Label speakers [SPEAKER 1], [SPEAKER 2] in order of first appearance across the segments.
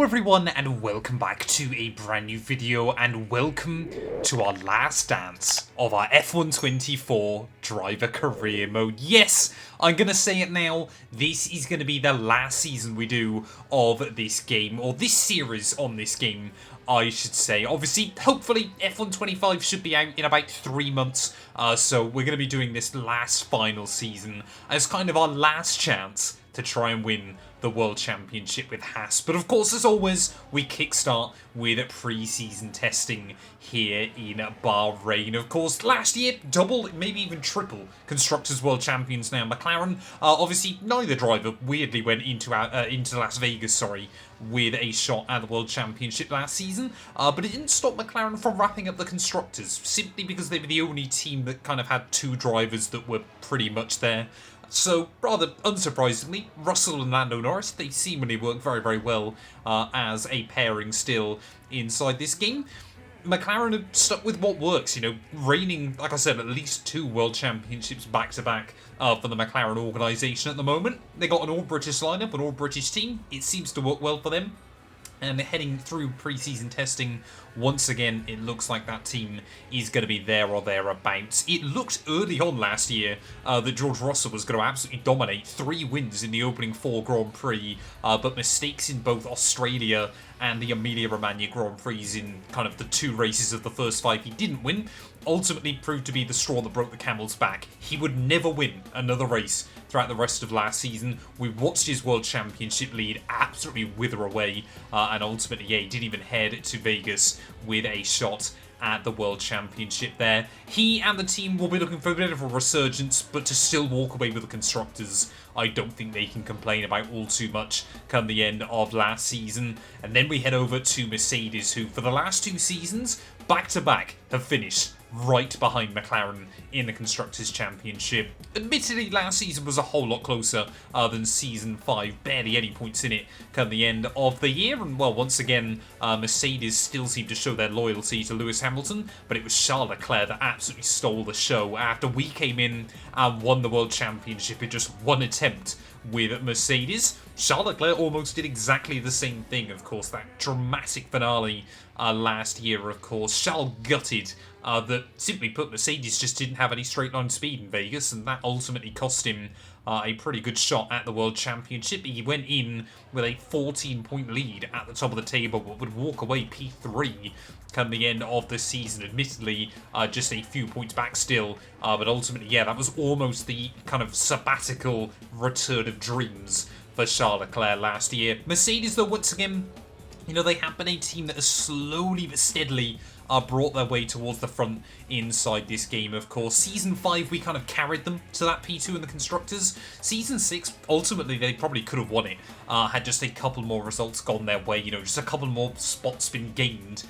[SPEAKER 1] Hello everyone and welcome back to a brand new video and welcome to our last dance of our F124 driver career mode. Yes, I'm going to say it now, this is going to be the last season we do of this game, or this series on this game, I should say. Obviously, hopefully F125 should be out in about 3 months, so we're going to be doing this last final season as kind of our last chance to try and win the World Championship with Haas. But of course, as always, we kickstart with pre-season testing here in Bahrain. Of course, last year, double, maybe even triple Constructors World Champions now. McLaren, obviously, neither driver weirdly went into Las Vegas, with a shot at the World Championship last season, but it didn't stop McLaren from wrapping up the Constructors, simply because they were the only team that kind of had 2 drivers that were pretty much there. So, rather unsurprisingly, Russell and Lando Norris, they seemingly work very, very well as a pairing still inside this game. McLaren have stuck with what works, you know, reigning, like I said, at least 2 World Championships back-to-back for the McLaren organisation at the moment. They got an all-British lineup, an all-British team. It seems to work well for them. And heading through pre-season testing, once again, it looks like that team is going to be there or thereabouts. It looked early on last year that George Russell was going to absolutely dominate. 3 wins in the opening 4 Grand Prix, but mistakes in both Australia and the Emilia-Romagna Grand Prix in kind of the 2 races of the first 5 he didn't win, ultimately proved to be the straw that broke the camel's back. He would never win another race throughout the rest of last season. We watched his World Championship lead absolutely wither away, and ultimately, yeah, he didn't even head to Vegas with a shot at the World Championship there. He and the team will be looking for a bit of a resurgence, but to still walk away with the Constructors, I don't think they can complain about all too much come the end of last season. And then we head over to Mercedes, who for the last 2 seasons, back-to-back, have finished right behind McLaren in the Constructors' Championship. Admittedly, last season was a whole lot closer than Season 5. Barely any points in it come the end of the year. And, well, once again, Mercedes still seem to show their loyalty to Lewis Hamilton, but it was Charles Leclerc that absolutely stole the show. After we came in and won the World Championship in just 1 attempt with Mercedes, Charles Leclerc almost did exactly the same thing. Of course, that dramatic finale last year, of course, Charles gutted that, simply put, Mercedes just didn't have any straight line speed in Vegas, and that ultimately cost him a pretty good shot at the World Championship. He went in with a 14-point lead at the top of the table, but would walk away P3 come the end of the season. Admittedly, just a few points back still, but ultimately, yeah, that was almost the kind of sabbatical return of dreams for Charles Leclerc last year. Mercedes, though, once again, you know, they have been a team that has slowly but steadily brought their way towards the front inside this game, of course. Season 5, we kind of carried them to that P2 in the Constructors. Season 6, ultimately, they probably could have won it. Had just a couple more results gone their way, you know, just a couple more spots been gained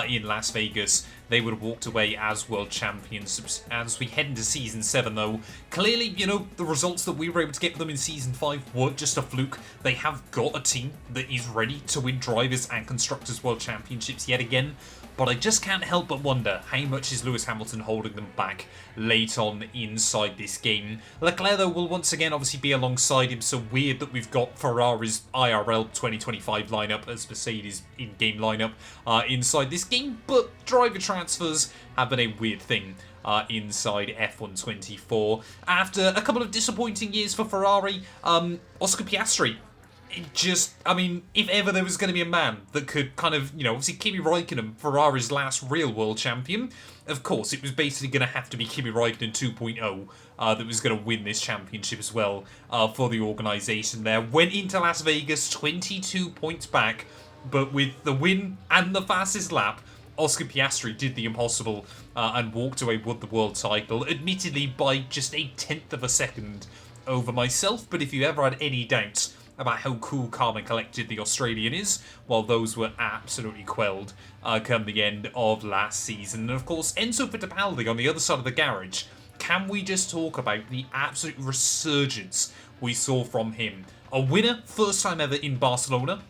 [SPEAKER 1] in Las Vegas. They would have walked away as world champions. As we head into Season 7, though, clearly, you know, the results that we were able to get for them in Season 5 weren't just a fluke. They have got a team that is ready to win Drivers and Constructors World Championships yet again. But I just can't help but wonder how much is Lewis Hamilton holding them back late on inside this game. Leclerc, though, will once again obviously be alongside him, so weird that we've got Ferrari's IRL 2025 lineup as Mercedes in-game lineup inside this game, but driver transfers have been a weird thing inside F124. After a couple of disappointing years for Ferrari, Oscar Piastri, I mean, if ever there was going to be a man that could kind of, you know, obviously Kimi Räikkönen, Ferrari's last real world champion, of course, it was basically going to have to be Kimi Räikkönen 2.0 that was going to win this championship as well for the organisation there. Went into Las Vegas 22 points back, but with the win and the fastest lap, Oscar Piastri did the impossible and walked away with the world title, admittedly by just a 1/10 of a second over myself. But if you ever had any doubts about how cool, calm and collected the Australian is, well, those were absolutely quelled come the end of last season. And of course, Enzo Fittipaldi on the other side of the garage. Can we just talk about the absolute resurgence we saw from him? A winner, first time ever in Barcelona,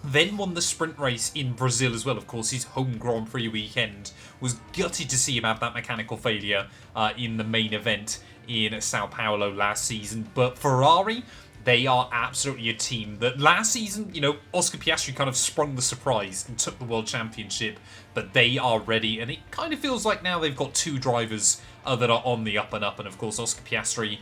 [SPEAKER 1] then won the sprint race in Brazil as well, of course, his home Grand Prix weekend. Was gutted to see him have that mechanical failure in the main event in Sao Paulo last season. But Ferrari, they are absolutely a team that last season, you know, Oscar Piastri kind of sprung the surprise and took the World Championship, but they are ready, and it kind of feels like now they've got two drivers that are on the up and up, and of course Oscar Piastri,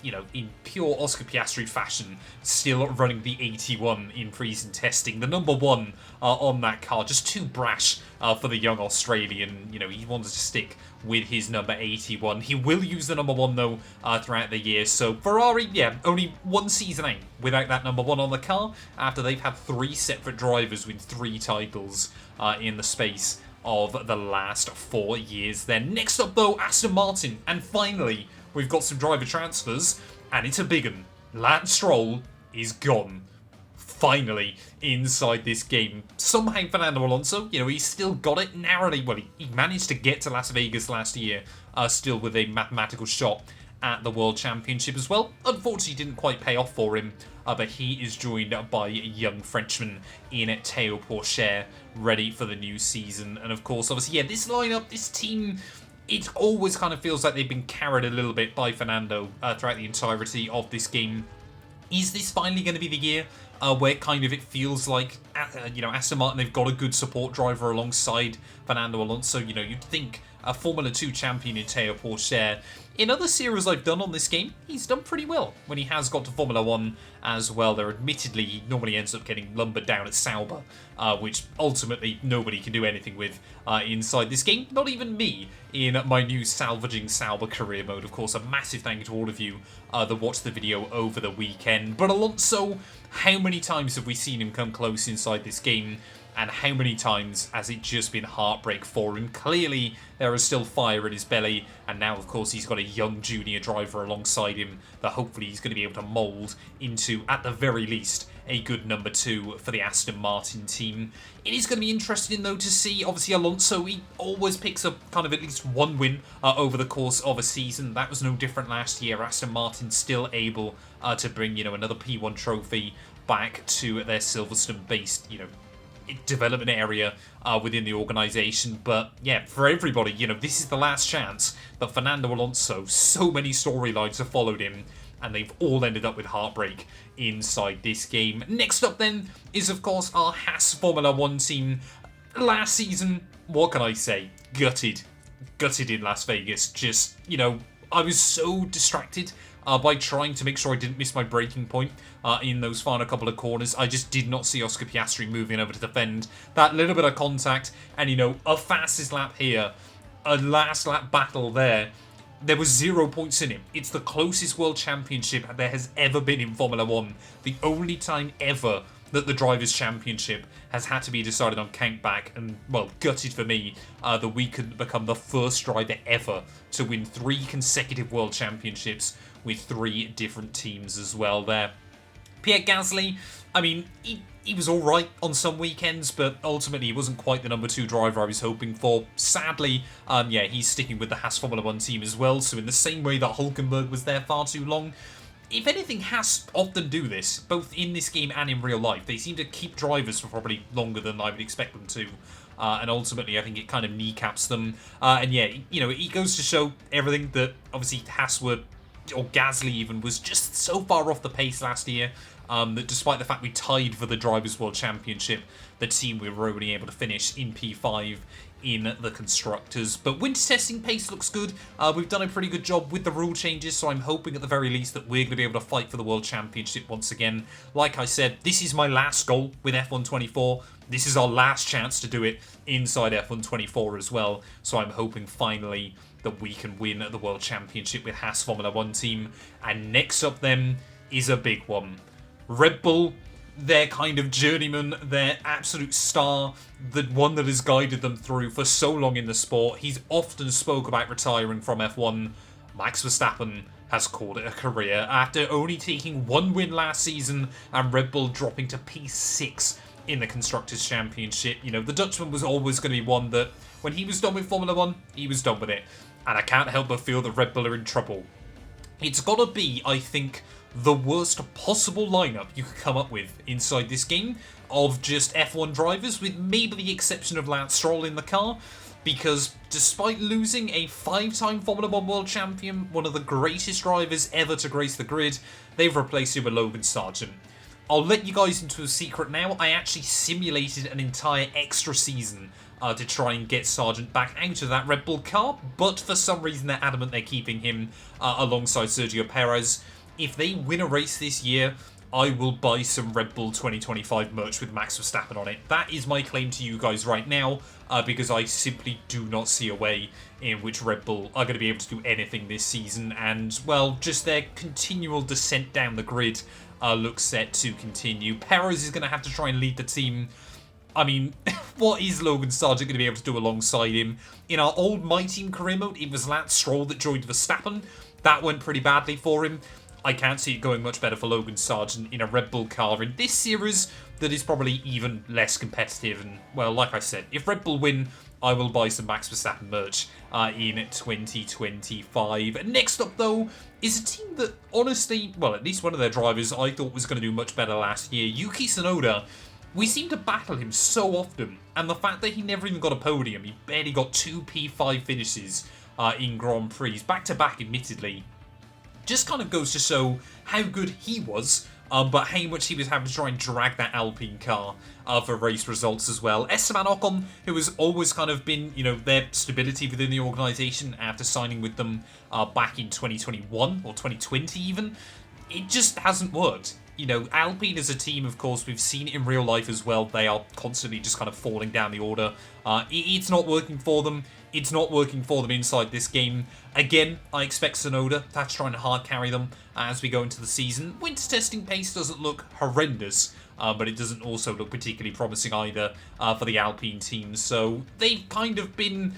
[SPEAKER 1] you know, in pure Oscar Piastri fashion, still running the 81 in pre-season testing, the number one on that car, just too brash for the young Australian. You know, he wanted to stick with his number 81. He will use the number one though throughout the year, so Ferrari, yeah, only one season out without that number one on the car, after they've had three separate drivers with 3 titles in the space of the last 4 years. Then next up though, Aston Martin, and finally we've got some driver transfers, and it's a big one. Lance Stroll is gone. Finally, inside this game. Somehow Fernando Alonso, you know, he's still got it narrowly. Well, he managed to get to Las Vegas last year, still with a mathematical shot at the World Championship as well. Unfortunately, didn't quite pay off for him, but he is joined by a young Frenchman in Théo Pourchaire, ready for the new season. And of course, obviously, yeah, this lineup, this team, it always kind of feels like they've been carried a little bit by Fernando throughout the entirety of this game. Is this finally going to be the year where kind of it feels like, you know, Aston Martin, they've got a good support driver alongside Fernando Alonso? You know, you'd think a Formula 2 champion in Théo Pourchaire. In other series I've done on this game, he's done pretty well when he has got to Formula 1 as well. There, admittedly, he normally ends up getting lumbered down at Sauber, which ultimately nobody can do anything with inside this game. Not even me in my new Salvaging Sauber career mode. Of course, a massive thank you to all of you that watched the video over the weekend. But Alonso, how many times have we seen him come close inside this game? And how many times has it just been heartbreak for him? Clearly, there is still fire in his belly, and now, of course, he's got a young junior driver alongside him that hopefully he's going to be able to mould into, at the very least, a good number 2 for the Aston Martin team. It is going to be interesting, though, to see, obviously, Alonso, he always picks up kind of at least one win over the course of a season. That was no different last year. Aston Martin still able to bring, you know, another P1 trophy back to their Silverstone-based, you know, development area within the organisation. But yeah, for everybody, you know, this is the last chance. But Fernando Alonso, so many storylines have followed him, and they've all ended up with heartbreak inside this game. Next up then is, of course, our Haas Formula 1 team. Last season, what can I say? Gutted in Las Vegas. Just, you know, I was so distracted by trying to make sure I didn't miss my braking point in those final couple of corners. I just did not see Oscar Piastri moving over to defend. That little bit of contact, and, you know, a fastest lap here, a last lap battle there. There was 0 points in him. It's the closest World Championship there has ever been in Formula 1. The only time ever that the Drivers' Championship has had to be decided on countback, and, well, gutted for me that we could become the first driver ever to win 3 consecutive World Championships with 3 different teams as well there. Pierre Gasly, I mean, he was alright on some weekends, but ultimately he wasn't quite the number 2 driver I was hoping for. Sadly, yeah, he's sticking with the Haas Formula 1 team as well, so in the same way that Hülkenberg was there far too long, if anything, Haas often do this, both in this game and in real life. They seem to keep drivers for probably longer than I would expect them to. And ultimately, I think it kind of kneecaps them. And yeah, you know, it goes to show everything that obviously Haas were, or Gasly even, was just so far off the pace last year that despite the fact we tied for the Drivers' World Championship, the team we were only able to finish in P5 in the Constructors. But winter testing pace looks good. We've done a pretty good job with the rule changes, so I'm hoping at the very least that we're going to be able to fight for the World Championship once again. Like I said, this is my last goal with F124. This is our last chance to do it inside F124 as well, so I'm hoping finally that we can win the World Championship with Haas Formula 1 team. And next up then is a big one. Red Bull, their kind of journeyman, their absolute star, the one that has guided them through for so long in the sport. He's often spoke about retiring from F1. Max Verstappen has called it a career after only taking 1 win last season and Red Bull dropping to P6 in the Constructors' Championship. You know, the Dutchman was always going to be one that, when he was done with Formula 1, he was done with it. And I can't help but feel that Red Bull are in trouble. It's got to be, I think, the worst possible lineup you could come up with inside this game of just F1 drivers, with maybe the exception of Lance Stroll in the car. because despite losing a 5-time Formula 1 World Champion, one of the greatest drivers ever to grace the grid, they've replaced him with Logan Sargent. I'll let you guys into a secret now. I actually simulated an entire extra season to try and get Sargent back out of that Red Bull car, but for some reason they're adamant they're keeping him alongside Sergio Perez. If they win a race this year, I will buy some Red Bull 2025 merch with Max Verstappen on it. That is my claim to you guys right now, because I simply do not see a way in which Red Bull are going to be able to do anything this season, and, well, just their continual descent down the grid looks set to continue. Perez is going to have to try and lead the team. I mean, what is Logan Sargent going to be able to do alongside him? In our old My Team career mode, it was Lance Stroll that joined Verstappen. That went pretty badly for him. I can't see it going much better for Logan Sargent in a Red Bull car in this series that is probably even less competitive. And, well, like I said, if Red Bull win, I will buy some Max Verstappen merch in 2025. Next up, though, is a team that, honestly, well, at least one of their drivers I thought was going to do much better last year. Yuki Tsunoda. We seem to battle him so often, and the fact that he never even got a podium, he barely got 2 P5 finishes in Grand Prix, back-to-back admittedly, just kind of goes to show how good he was, but how much he was having to try and drag that Alpine car for race results as well. Esteban Ocon, who has always kind of been, you know, their stability within the organisation after signing with them back in 2021 or 2020 even, it just hasn't worked. You know, Alpine as a team, of course, we've seen it in real life as well. They are constantly just kind of falling down the order. It's not working for them. It's not working for them inside this game. Again, I expect Tsunoda to have to try and hard carry them as we go into the season. Winter testing pace doesn't look horrendous, but it doesn't also look particularly promising either for the Alpine team. So they've kind of been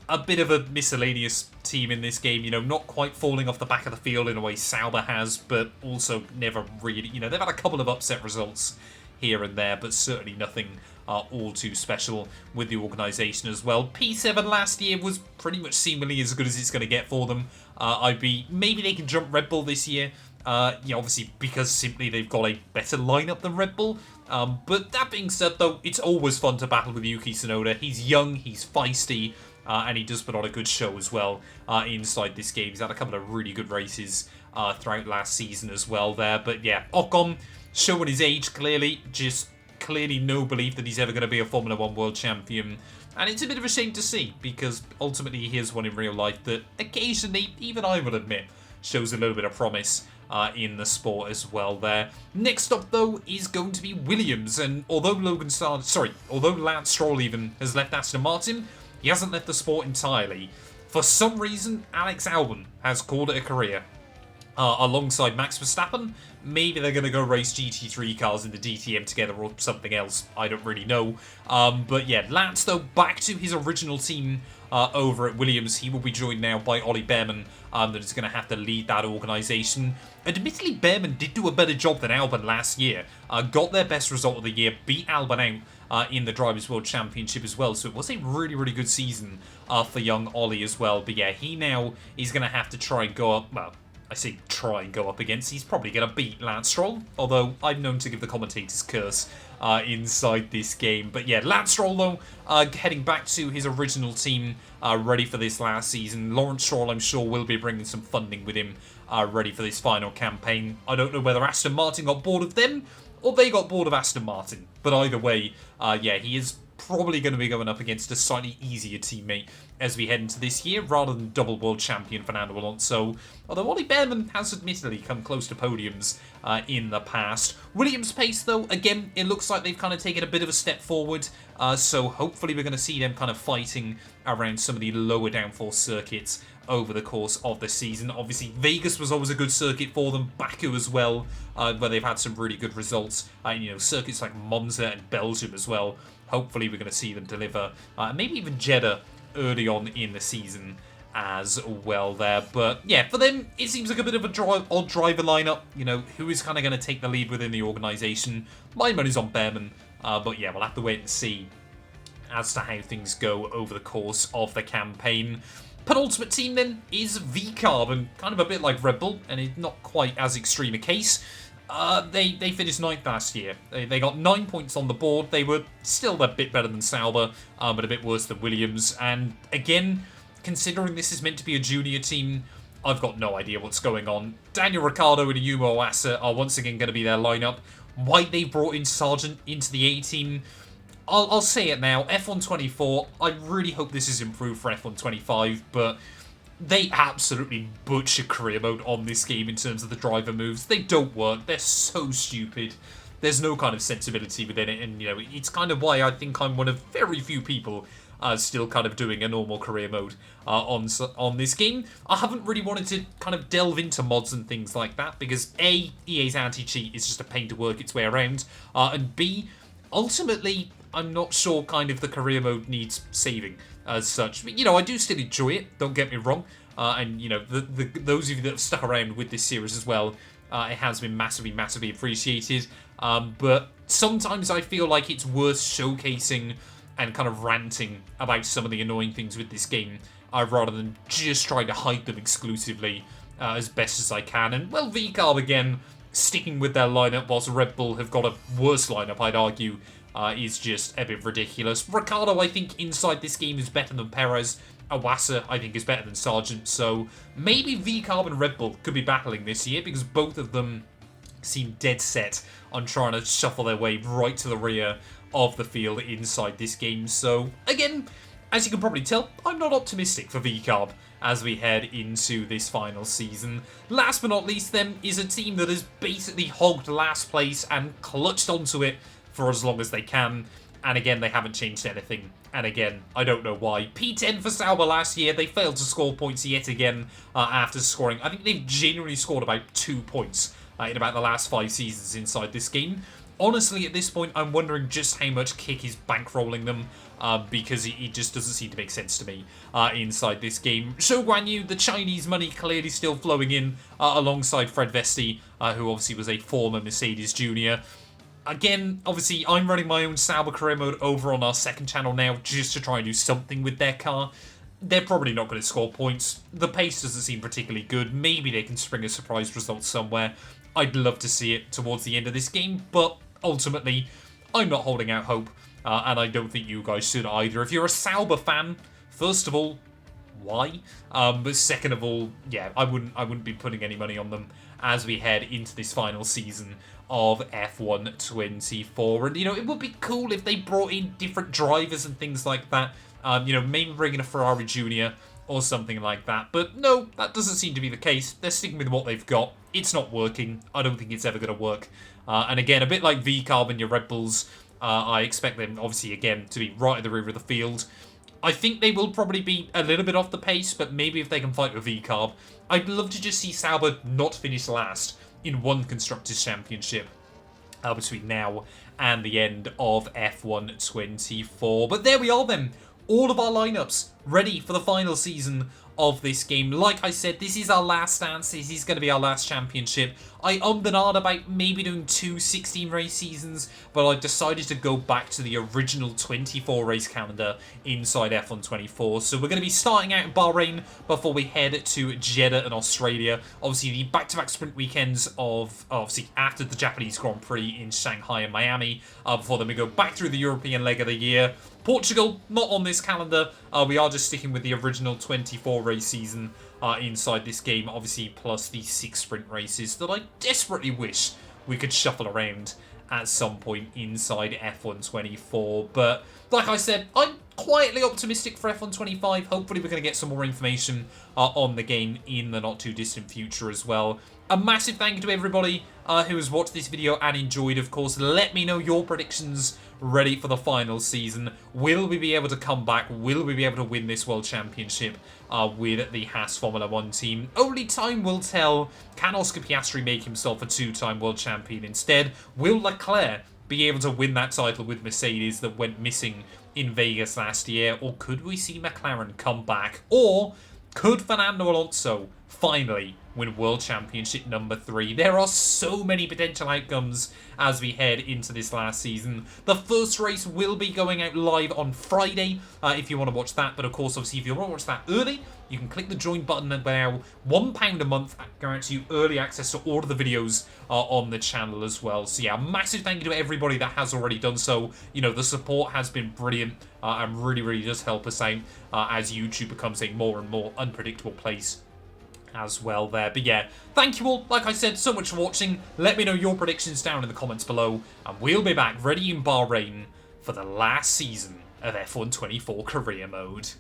[SPEAKER 1] a bit of a miscellaneous team in this game, you know, not quite falling off the back of the field in a way Sauber has, but also never really, you know, they've had a couple of upset results here and there, but certainly nothing all too special with the organisation as well. P7 last year was pretty much seemingly as good as it's going to get for them. Maybe they can jump Red Bull this year, obviously because simply they've got a better lineup than Red Bull. But that being said, though, it's always fun to battle with Yuki Tsunoda. He's young, he's feisty, and he does put on a good show as well inside this game. He's had a couple of really good races throughout last season as well there. But yeah, Ocon showing his age clearly, just clearly no belief that he's ever going to be a Formula 1 World Champion. And it's a bit of a shame to see, because ultimately he is one in real life that occasionally, even I will admit, shows a little bit of promise in the sport as well there. Next up, though, is going to be Williams. And although Lance Stroll even has left Aston Martin, he hasn't left the sport entirely. For some reason, Alex Albon has called it a career. Alongside Max Verstappen, maybe they're going to go race GT3 cars in the DTM together or something else. I don't really know. But yeah, Lance, though, back to his original team over at Williams. He will be joined now by Ollie Behrman, that is going to have to lead that organisation. Admittedly, Behrman did do a better job than Albon last year. Got their best result of the year, beat Albon out in the Drivers' World Championship as well. So it was a really, really good season for young Ollie as well. But yeah, he now is going to have to try and go up, well, I say try and go up against. He's probably going to beat Lance Stroll, although I'm known to give the commentator's curse inside this game. But yeah, Lance Stroll, though, heading back to his original team, ready for this last season. Lawrence Stroll, I'm sure, will be bringing some funding with him, ready for this final campaign. I don't know whether Aston Martin got bored of them, or they got bored of Aston Martin. But either way, yeah, he is probably going to be going up against a slightly easier teammate as we head into this year, rather than double world champion Fernando Alonso. Although Ollie Behrman has admittedly come close to podiums in the past. Williams' pace, though, again, it looks like they've kind of taken a bit of a step forward. So hopefully we're going to see them kind of fighting around some of the lower downforce circuits over the course of the season. Obviously, Vegas was always a good circuit for them. Baku as well, where they've had some really good results. Circuits like Monza and Belgium as well. Hopefully we're going to see them deliver. Maybe even Jeddah early on in the season as well there. But yeah, for them, it seems like a bit of a odd driver lineup. Who is kind of going to take the lead within the organisation? My money's on Behrman. But yeah, we'll have to wait and see as to how things go over the course of the campaign. Penultimate team then is VCARB, and kind of a bit like Red Bull, and it's not quite as extreme a case. They finished 9th last year. They got 9 points on the board. They were still a bit better than Sauber, but a bit worse than Williams. And again, considering this is meant to be a junior team, I've got no idea what's going on. Daniel Ricciardo and Ayumu Iwasa are once again going to be their lineup. Why they brought in Sargent into the A team, I'll say it now. F124, I really hope this is improved for F125, but they absolutely butcher career mode on this game in terms of the driver moves. They don't work. They're so stupid. There's no kind of sensibility within it, and it's kind of why I think I'm one of very few people still kind of doing a normal career mode on this game. I haven't really wanted to kind of delve into mods and things like that because A, EA's anti-cheat is just a pain to work its way around, and B, ultimately, I'm not sure kind of the career mode needs saving as such. But, I do still enjoy it, don't get me wrong. And, those of you that have stuck around with this series as well, it has been massively, massively appreciated. But sometimes I feel like it's worth showcasing and kind of ranting about some of the annoying things with this game, rather than just trying to hide them exclusively as best as I can. And, well, VCARB again, sticking with their lineup whilst Red Bull have got a worse lineup, I'd argue, is just a bit ridiculous. Ricciardo, I think, inside this game is better than Perez. Iwasa, I think, is better than Sargent. So maybe VCARB and Red Bull could be battling this year because both of them seem dead set on trying to shuffle their way right to the rear of the field inside this game. So, again, as you can probably tell, I'm not optimistic for VCARB as we head into this final season. Last but not least, then, is a team that has basically hogged last place and clutched onto it for as long as they can. And again, they haven't changed anything. And again, I don't know why. P10 for Sauber last year. They failed to score points yet again after scoring. I think they've genuinely scored about 2 points in about the last 5 seasons inside this game. Honestly, at this point, I'm wondering just how much Kick is bankrolling them because it just doesn't seem to make sense to me inside this game. Zhou Guanyu, the Chinese money clearly still flowing in alongside Fred Vesti, who obviously was a former Mercedes junior. Again, obviously, I'm running my own Sauber career mode over on our second channel now just to try and do something with their car. They're probably not going to score points. The pace doesn't seem particularly good. Maybe they can spring a surprise result somewhere. I'd love to see it towards the end of this game, but ultimately, I'm not holding out hope, and I don't think you guys should either. If you're a Sauber fan, first of all, why? But second of all, yeah, I wouldn't be putting any money on them as we head into this final season of F124. And, it would be cool if they brought in different drivers and things like that. Maybe bring in a Ferrari Junior or something like that. But no, that doesn't seem to be the case. They're sticking with what they've got. It's not working. I don't think it's ever going to work. And again, a bit like VCARB and your Red Bulls, I expect them, obviously, again, to be right at the rear of the field. I think they will probably be a little bit off the pace, but maybe if they can fight with VCARB, I'd love to just see Sauber not finish last in one Constructors' Championship between now and the end of F124. But there we are then. All of our lineups ready for the final season of this game. Like I said, this is our last dance. This is going to be our last championship. I ummed and ahed about maybe doing 2 16-race seasons, but I decided to go back to the original 24-race calendar inside F124. So we're going to be starting out in Bahrain before we head to Jeddah and Australia. Obviously, the back-to-back sprint weekends of, obviously, after the Japanese Grand Prix in Shanghai and Miami, before then we go back through the European leg of the year. Portugal, not on this calendar. We are just sticking with the original 24-race season inside this game, obviously, plus the 6 sprint races that I desperately wish we could shuffle around at some point inside F124. But, like I said, I'm quietly optimistic for F125. Hopefully we're going to get some more information on the game in the not-too-distant future as well. A massive thank you to everybody who has watched this video and enjoyed, of course. Let me know your predictions ready for the final season. Will we be able to come back? Will we be able to win this World Championship with the Haas Formula 1 team? Only time will tell. Can Oscar Piastri make himself a 2-time World Champion instead? Will Leclerc be able to win that title with Mercedes that went missing in Vegas last year? Or could we see McLaren come back? Or could Fernando Alonso finally win World Championship number 3. There are so many potential outcomes as we head into this last season. The first race will be going out live on Friday if you want to watch that. But of course, obviously, if you want to watch that early, you can click the join button and now £1 a month guarantee you early access to all of the videos on the channel as well. So yeah, massive thank you to everybody that has already done so. You know, the support has been brilliant and really does help us out as YouTube becomes a more and more unpredictable place as well there. But yeah, thank you all, like I said, so much for watching. Let me know your predictions down in the comments below, and we'll be back ready in Bahrain for the last season of F1 24 career mode.